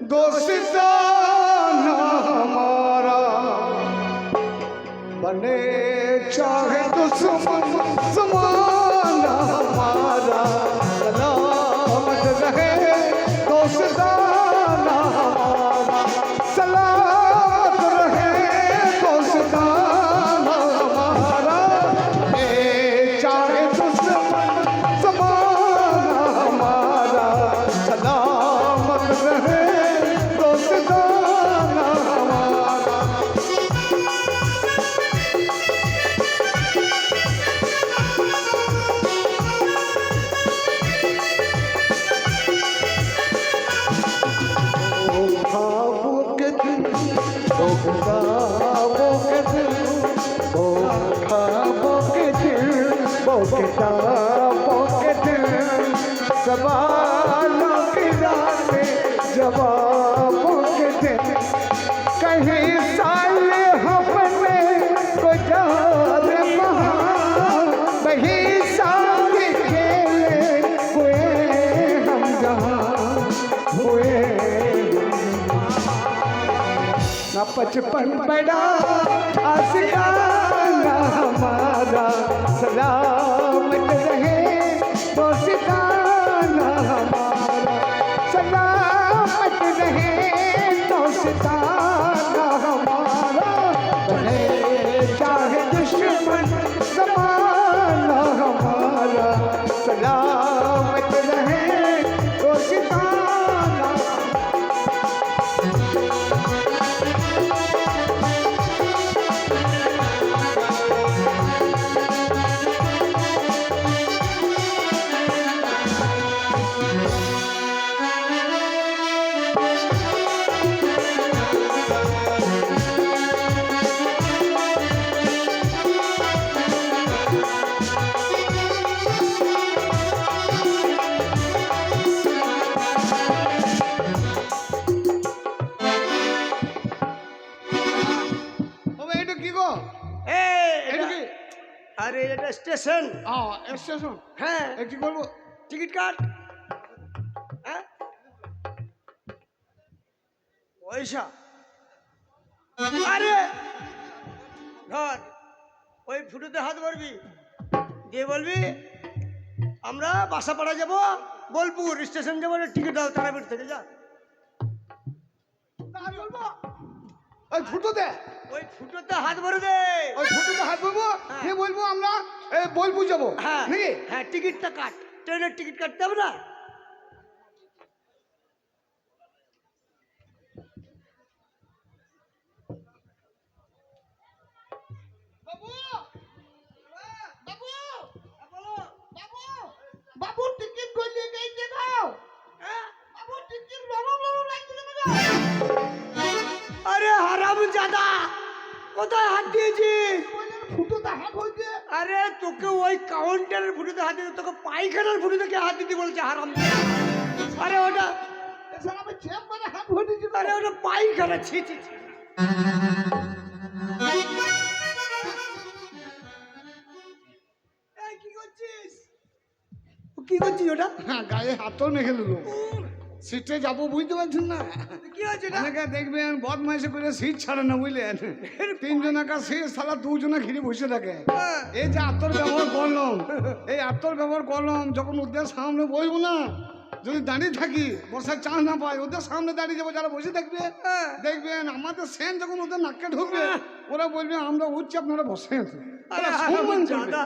दोस्ताना हमारा बने चाहे दुश्मन ज़माना हमारा सलामत रहे दोस्ताना हमारा सलामत रहे दोस्ताना हमारा चाहे दुश्मन ज़माना हमारा सलामत रहे दोस्ताना हमारा। ख्वाबों के दिन ख्वाबों के दिन ख्वाबों के दिन किताबों के दिन सवालों की रातें जवाबों के दिन कहीं साल हमने को याद वहाँ वही साथ खेले हुए हम जहाँ हुए ना बचपन बड़ा आशिकाना हमारा सलामत रहे दोस्ताना हमारा सलामत रहे दोस्ताना हमारा बने चाहे दुश्मन ज़माना हमारा सलामत रहे दोस्ताना। এটা কি গো? এটা কি? আরে এটা স্টেশন। স্টেশন। হ্যাঁ, কি করবো? টিকিট কাট। হ্যাঁ, পয়সা। আরে ধর, ওই ফুটোতে হাত ভরবি, দিয়ে বলবি আমরা বাসাপাড়া যাব, বোলপুর স্টেশন যাবো, টিকিট দাও তারাপীঠ থেকে। যা, আমি বলবো ওই ফুটোতে ওই ফুটোতে হাত ভরে দে। ওই ফুটোতে হাত বলবো দিয়ে বলবো আমরা বোলপুর যাবো হ্যাঁ নাকি? হ্যাঁ, টিকিটটা কাট, ট্রেনের টিকিট কাটতে হবে না? বাবু টিকিট করলে গেছে দাও। বাবু টিকিট নরম নরম লাগছে না। আরে হারাম জাদা, কোথায় হাত দিয়েছিস? ফুটোতে হাত হয়েছে। আরে তোকে ওই কাউন্টারের ফুটোতে হাত দিতে, তোকে পায়খানার ফুটোতে কে হাত দিতে বলছে হারাম জাদা? আরে ওটা, এছাড়া আমি চেম্বারে হাত হয়েছে। আরে ওটা পায়খানা। ছি ছি ছি। এই, কি করছিস? কি করছিস ওটা? হ্যাঁ, গায়ে হাতও মেখে দিল। সিটে যাবো বুঝতে পারছেন না? কি হয়েছে এটা? অনেকে দেখবেন বদমাইশি করে সিট ছাড়ে না বুঝলেন, তিনজনাকার সিট সারা দুজনে ঘিরে বসে থাকে। হ্যাঁ। এই যে আত্মর ব্যবহার করলাম, এই আত্মর ব্যবহার করলাম, যখন ওদের সামনে বসবো না, যদি দাঁড়িয়ে থাকি বসার চান্স না পাই, ওদের সামনে দাঁড়িয়ে যাবো, যারা বসে থাকবে দেখবেন আমাদের সেন যখন ওদের নাকে ঢুকবে ওরা বলবে আমরা উঠছি আপনারা বসে আছেন। আরে ওরা হারাম সম্মান করবে। জাদা,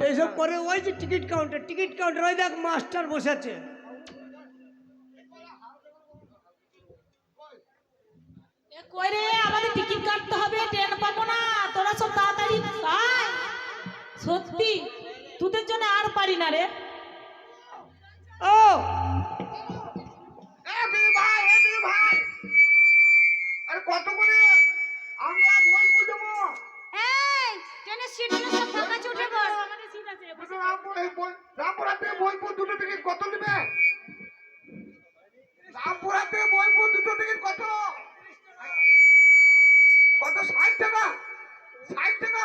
এইসব করে ওই যে টিকিট কাউন্টার ওই দেখ মাস্টার বসে আছে। কই রে, আমাদের টিকিট কাটতে হবে, ট্রেন পাবো না, তোরা সব তাড়াতাড়ি আয়। সত্যি তোদের জন্য আর পারি না রে। ও ভাই আরে কত করে আমরা বোলপুর যাবো? এই ট্রেনের সিটগুলো সব ফাঁকা আছে, উঠে পড়। আমাদের সিট আছে। রামপুরাতে বোলপুর দুটো টিকিট কত নেবে? রামপুরাতে বোলপুর দুটো টিকিট কত? কত? 60 টাকা। 60 টাকা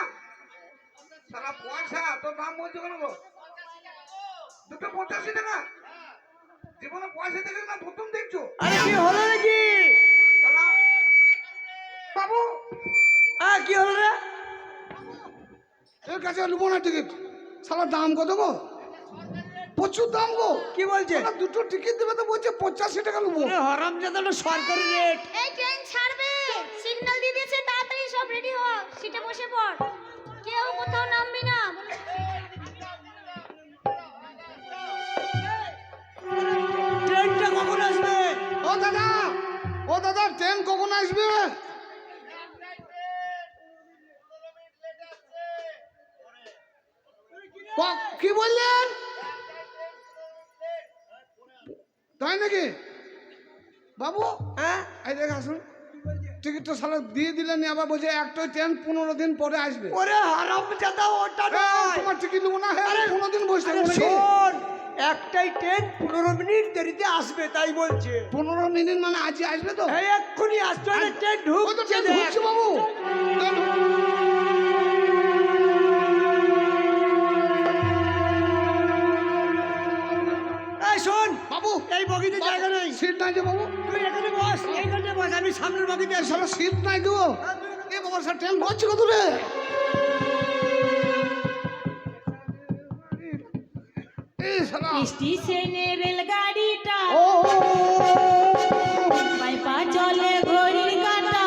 সারা পয়সা তোর দাম বলছো কেন গো? দুটো 85 টাকা। জীবনে পয়সা দেখে না প্রথম দেখছো? আরে কি হলো নাকি? কাছে নেবো না টিকিট। সালা দাম কত গো? প্রচুর দাম গো। কি বলছে? ওরা দুটো টিকিট দেবে তো বলছে 85 টাকা নেবো। হরাম জাদা সরকারি রেট। এই ট্রেন ছাড়বে, সিগন্যাল দিয়ে দিয়েছে, তাড়াতাড়ি সব রেডি হ, সিটে বসে পড়, কেউ কোথাও নামবি না। ট্রেনটা কখন আসবে? ও দাদা, ও দাদা, ট্রেন কখন আসবে? কি বললেন? তাই নাকি বাবু? হ্যাঁ, এই দেখ আসুন, টিকিটটা সালা দিয়ে দিলেন, আবার বলছে একটাই ট্রেন 15 দিন পরে আসবে। ওরে হারাম জাদা ওটা এই, নয়। তোমার টিকিট নেবো না, হ্যাঁ 15 দিন বসে আরে থাকবো নাকি? শোন, একটাই ট্রেন 15 মিনিট দেরিতে আসবে তাই বলছে। 15 মিনিট মানে আজই আসবে তো? এই এক্ষুনি আসছে, ওই ট্রেন ওই তো ঢুকছে ট্রেন দেখ। ঢুকছে বাবু। এই শোন বাবু, এই বগিতে জায়গা নেই, সিট নাই যে বাবু। তুই এখানে বস, এইখানে বস, আমি সামনের বগিতে আসি। সালা সিট নাই গো। এ বাবা, স্যার ট্রেন হচ্ছে কত রে? এই সালা স্টেশনে রেলগাড়িটা ও পাইপা চলে ঘড়ির কাঁটা।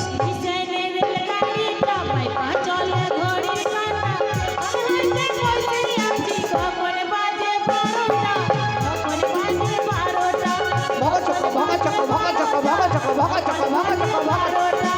স্টেশনে রেলগাড়িটা পাইপা চলে ঘড়ির কাঁটা। হাতে কইতে আছি কখন বাজে 12টা, কখন বাজে 12টা, ভাগা চক্কা, ভাগা চক্কা, ভাগা চক্কা, ভাগা চক্কা, ভাগা চক্কা, ভাগা চক্কা, ভাগা চক্কা। 12টা।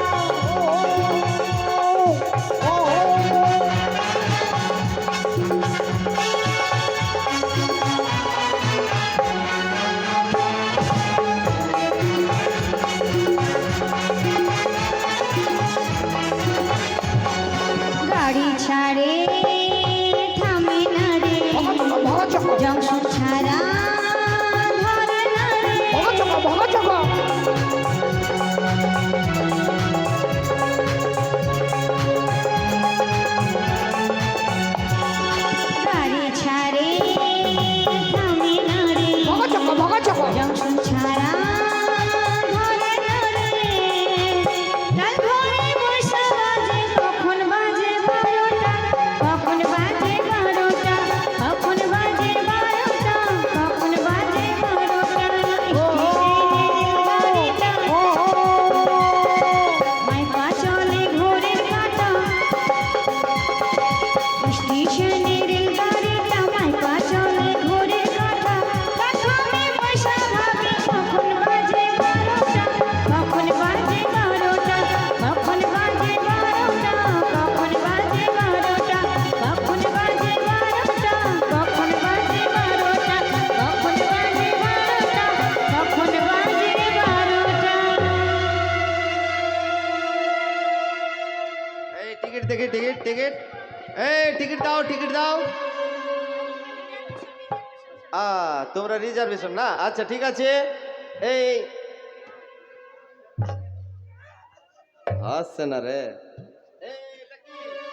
গাড়ি ছাড়ে, থামে না রে, ভাগা চক্কা, জংশন ছাড়া ধরে না রে। ভাগা চক্কা, ভাগা চক্কা। গাড়ি ছাড়ে, থামে না রে, ভাগা চক্কা, ভাগা চক্কা। জংশন ছাড়া ধরে না রে। কাল ভোরে বৈশা বাজে, কখন বাজে 12টা, কখন বাজে 12টা, কখন বাজে 12টা, কখন বাজে 12টা। গাড়িটা মাইপা চলে ঘোরের কাঁটা। স্টেশনে রেলগাড়িটা মাইপা চলে ঘোরের কাঁটা। কাঠামে পয়সা ভাবি, কখন বাজে 12টা, কখন বাজে 12টা, কখন বাজে 12টা, কখন বাজে 12টা, কখন বাজে 12টা, কখন বাজে 12টা, কখন বাজে 12টা, কখন বাজে 12টা। এই টিকিট দেখি, টিকিট টিকিট, এই টিকিট দাও, টিকিট দাও। তোমরা রিজার্ভেশন না? আচ্ছা ঠিক আছে। এই আসছে না রে। এই, এটা কি?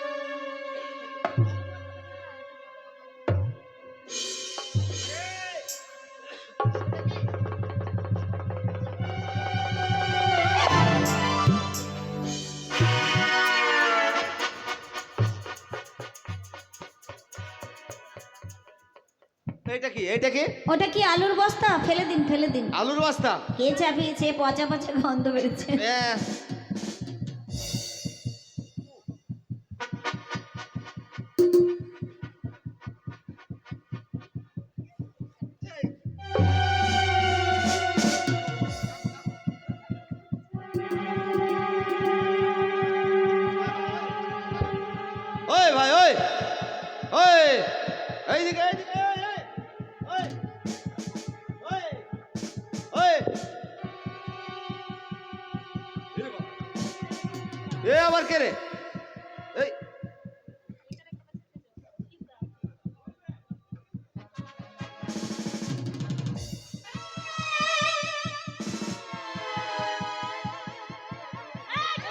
এইটা কি? এইটা কি? ওটা কি আলুর বস্তা? ফেলে দিন, ফেলে দিন। আলুর বস্তা? কে চাপিয়েছে? পচা পচা গন্ধ বেরোচ্ছে। ব্যাস। ওই ভাই, ওই ওই, এইদিকে এইদিকে, ওই ওই ওই, এ আবার কে রে? এই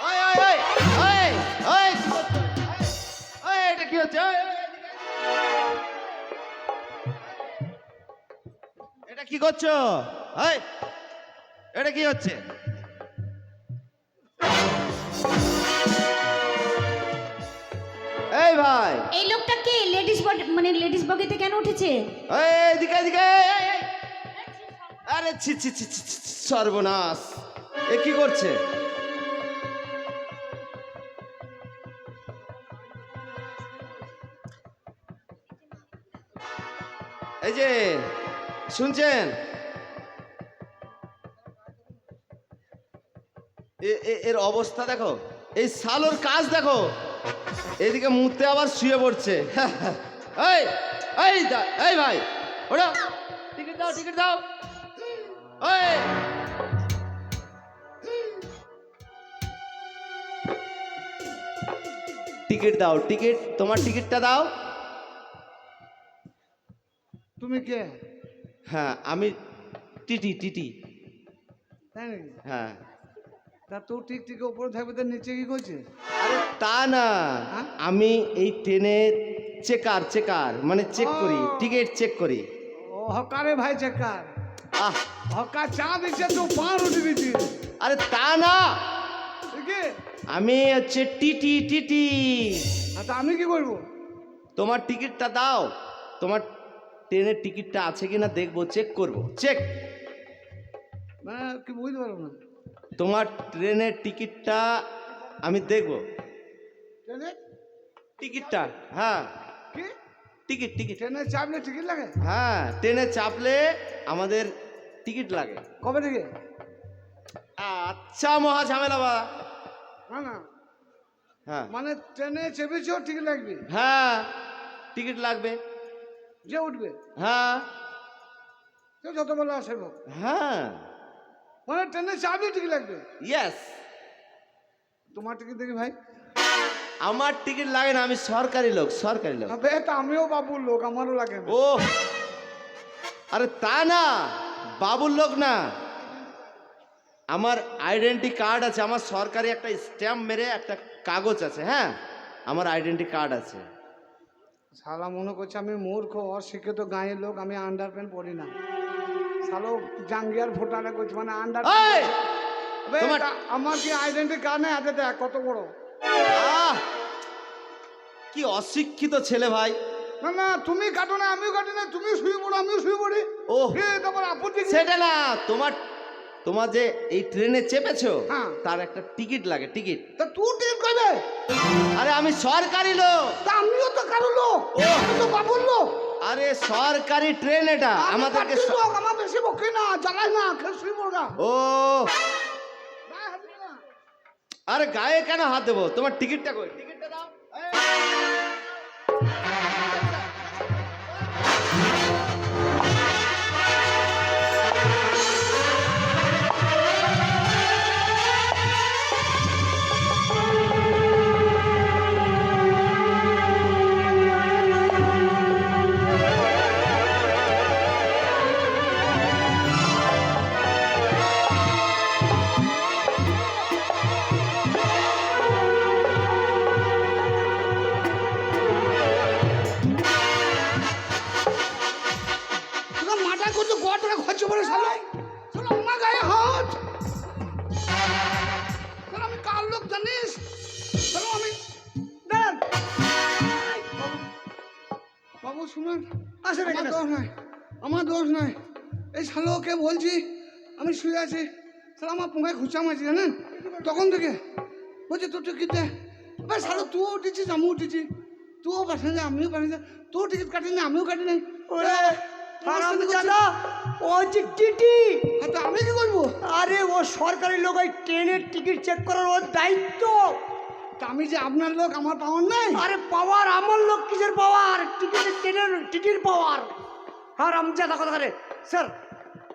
ওই ওই ওই ওই ওই, ওই এটা কি হচ্ছে? ওই, ওই, এদিকে। এটা কি করছো? ওই এটা কি হচ্ছে? এই ভাই, এই লোকটা কে? লেডিস বগিতে কেন উঠেছে? এদিকে এদিকে, আরে ছি ছি ছি ছি ছি, সর্বনাশ, এ কি করছে? এই যে শুনছেন, এর অবস্থা দেখো, এই শালোর কাজ দেখো, এদিকে মুতে আবার শুয়ে পড়ছে। এই এই এই ভাই, ওরা টিকিট দাও, টিকিট দাও। এই টিকিট দাও, টিকিট, তোমার টিকিটটা দাও। তুমি কে? হ্যাঁ আমি টিটি, টিটি। তাই নাকি? হ্যাঁ। তা তোর ঠিক ঠিক উপরে থাকবে, তার নিচে কি করছে? আরে তা না, হ্যাঁ? আমি এই ট্রেনের চেকার মানে চেক করি, টিকিট চেক করি। ও হকারে ভাই চেকার। আহ, হকা চা দিচ্ছে তো পান উঠে দিচ্ছি। আরে তা না, ঠিক আছে? আমি হচ্ছে টিটি, টিটি। তা আমি কি করবো? তোমার টিকিটটা দাও, তোমার ট্রেনের টিকিটটা আছে কিনা দেখবো, চেক করব, চেক। মানে কি বুঝতে পারবো না। তোমার ট্রেনের টিকিটটা আমি দেখবো, ট্রেনে টিকিটটা। হ্যাঁ কি? Ticket, ticket. ট্রেনে চাপলে টিকিট লাগে? হ্যাঁ, ট্রেনে চাপলে আমাদের টিকিট লাগে। কবে থেকে? আচ্ছা, মহা ঝামেলা বা। না না, হ্যাঁ মানে ট্রেনে চেপেছেও টিকিট লাগবে? হ্যাঁ, টিকিট লাগবে। যে উঠবে হ্যাঁ সে যত বেলা আসবে, হ্যাঁ, মানে ট্রেনে চাপলে টিকিট লাগবে? ইয়েস। তোমার টিকিট দেখি ভাই। আমার টিকিট লাগে না, আমি সরকারি লোক, সরকারি লোক। আবে তা আমিও বাবুর লোক, আমারও লাগে না। ও আরে তা না, বাবুর লোক না, আমার আইডেন্টি কার্ড আছে, আমার সরকারি একটা স্ট্যাম্প মেরে একটা কাগজ আছে। হ্যাঁ, আমার আইডেন্টি কার্ড আছে। শালা মনে করছে আমি মূর্খ অশিক্ষিত গাঁয়ের লোক, আমি আন্ডার প্যান্ট পরি না। শালো জাঙ্গিয়ার ফোটানো করছে, মানে আন্ডার। এই, তোমার- আমার কি আইডেন্টি কার্ড নেই হাতে? দেখ কত বড়। আহ, কি অশিক্ষিত ছেলে ভাই। না না, তুমি কাটো না, আমিও কাটি না, তুমি শুয়ে পড়ো আমিও শুয়ে পড়ি। ও তারপর আপত্তি কি? সেটা না, তোমার যে এই ট্রেনে চেপেছো, হ্যাঁ। তার একটা টিকিট লাগে, টিকিট। তা তুই টিকিট করবে? আরে আমি সরকারি লোক। তা আমিও তো কারো লোক, আমি তো বাবুর লোক। আরে সরকারি ট্রেন এটা, আমি আমাদেরকে পার্টির লোক, আমার বেশি বকে না, জ্বালাই না, খেয়ে শুয়ে পড়া। ও আরে গায়ে কেন হাত দেবো? তোমার টিকিটটা কই? টিকিটটা দাও। তোরা মাথা করতে ক টাকা খরচ করে শালা? শালা আমার গায়ে হাত। শালা আমি কার লোক জানিস? শালা আমি দেখ। বাবু শুনুন, আসেন আমার এখানে। দোষ নাই, আমার দোষ নাই। এই শালোকে বলছি আমি শুয়ে আছি, শালা আমার পোঙায় খুঁচা মারছি জানেন? তখন থেকে বলছে তোর টিকিট দে। এবার শালো তুইও উঠেছিস, আমিও উঠেছি, তুইও প্যাসেঞ্জার আমিও প্যাসেঞ্জার, তোর টিকিট কাটি না আমিও কাটি নাই। ওরে হারামজাদা, ও হচ্ছে টিটি। তো আমি কি করবো? আরে ও সরকারি লোক, ওই ট্রেনের টিকিট চেক করার ওর দায়িত্ব। তা আমি যে আপনার লোক, আমার পাওয়ার নাই? আরে পাওয়ার আমার লোক, কিসের পাওয়ার? টিকিটের ট্রেনের টিকিট পাওয়ার। হারামজাদা কথা রে। স্যার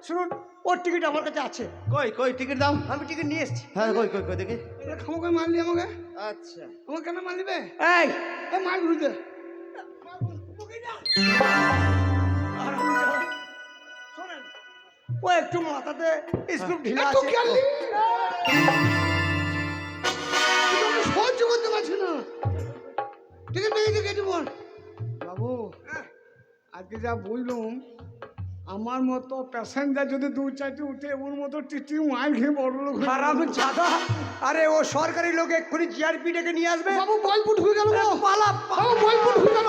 শুনুন, ওর টিকিট আমার কাছে আছে, কই কই টিকিট দাও। আমি টিকিট নিয়ে এসেছি। হ্যাঁ কই কই কই দেখি। খামোকে মারলি আমাকে? আচ্ছা, আমাকে কেন মারলি বে? এই এ মার ঘুরতে। হারামজাদা, শোনেন, ও একটু মাথাতে স্ক্রু ঢিলা একটু আছে। খেয়ালি। আমি সহ্য করতে পারছি না। টিকিট পেয়ে কেটে বল। বাবু আজকে যা বুঝলাম, আমার মতো প্যাসেঞ্জার যদি 2-4টি উঠে ওর মতো টিটি মাইল খেয়ে বড় লোক হয়ে হারাম যাবে। জাদা। আরে ও সরকারি লোক এক্ষুনি জিআরপি ডেকে নিয়ে আসবে। বাবু বলপুট হয়ে গেল গো। পালা বাবু বলপুট হয়ে গেল।